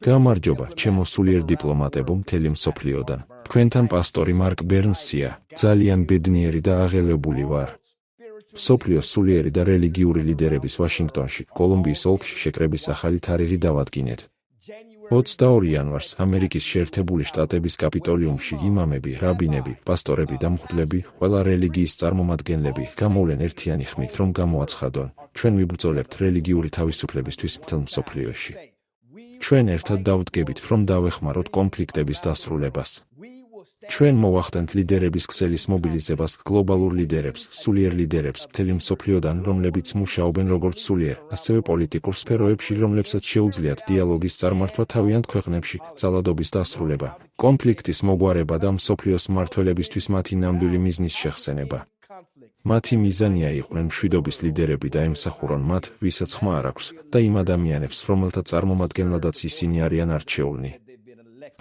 გამარჯობა, ჩემო სულიერ დიპლომატებო მთელი მსოფლიოდან. თქვენთან პასტორი მარკ ბერნსია. ძალიან ბედნიერი და აღელვებული ვარ. მსოფლიოს სულიერი და რელიგიური ლიდერების ვაშინგტონში, კოლუმბიის ოლქში შეკრების ახალი თარიღი დავადგინეთ. 22 იანვარს ამერიკის შეერთებული შტატების კაპიტოლიუმში იმამები, რაბინები, პასტორები და მღვდლები, ყველა რელიგიის წარმომადგენლები გამოვლენ ერთიანი ხმით, რომ გამოაცხადონ, ჩვენ ვიბრძოლებთ რელიგიური თავისუფლებისთვის მთელ მსოფლიოში. ჩვენ ერთად დავდგებით, რომ დავეხმაროთ კონფლიქტების დასრულებას. ჩვენ მოვახდენთ ლიდერების ქსელის მობილიზებას, გლობალურ ლიდერებს, სულიერ ლიდერებს მთელი მსოფლიოდან, რომლებიც მუშაობენ როგორც სულიერ, ასევე პოლიტიკურ სფეროებში, რომლებსაც შეუძლიათ დიალოგის წარმართვა თავიანთ ქვეყნებში, ძალადობის დასრულება, კონფლიქტის მოგვარება და მსოფლიოს მმართველებისთვის მათი ნამდვილი მიზნის შეხსენება. მათი მიზანია იყვნენ მშვიდობის ლიდერები და ემსახურონ მათ, ვისაც ხმა არ აქვს, და იმ ადამიანებს, რომელთა წარმომადგენლადაც ისინი არიან არჩეულნი.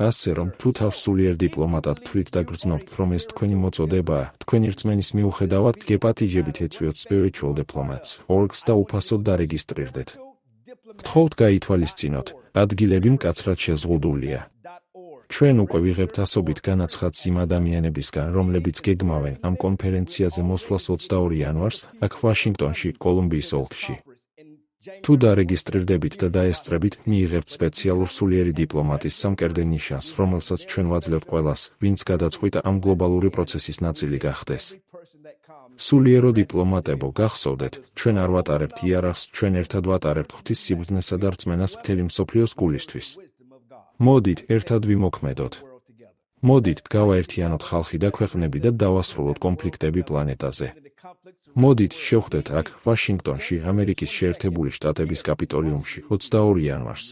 ასე რომ, თუ თავს სულიერ დიპლომატად თვლით და გრძნობთ, რომ ეს თქვენი მოწოდებაა, თქვენი რწმენის მიუხედავად გეპატიჟებით ეწვიოთ spiritual diplomats.org-ს და უფასოდ დარეგისტრირდეთ. გთხოვთ გაითვალისწინოთ, ადგილები მკაცრად შეზღუდულია. ჩვენ უკვე ვიღებთ ასობით განაცხადს იმ ადამიანებისგან, რომლებიც გეგმავენ ამ კონფერენციაზე მოსვლას 22 იანვარს, აქ ვაშინგტონში, კოლუმბიის ოლქში. თუ დარეგისტრირდებით და დაესწრებით, მიიღებთ სპეციალურ სულიერი დიპლომატის სამკერდე ნიშანს, რომელსაც ჩვენ ვაძლევთ ყველას, ვინც გადაწყვიტა ამ გლობალური პროცესის ნაწილი გახდეს. სულიერო დიპლომატებო, გახსოვდეთ, ჩვენ არ ვატარებთ იარაღს, ჩვენ ერთად ვატარებთ ღვთის სიბრძნესა და რწმენას მთელი მსოფლიოს გულისთვის. მოდით, ერთად ვიმოქმედოთ. მოდით, გავაერთიანოთ ხალხი და ქვეყნები და დავასრულოთ კონფლიქტები პლანეტაზე. მოდით, შევხვდეთ აქ, ვაშინგტონში, ამერიკის შეერთებული შტატების კაპიტოლიუმში, 22 იანვარს.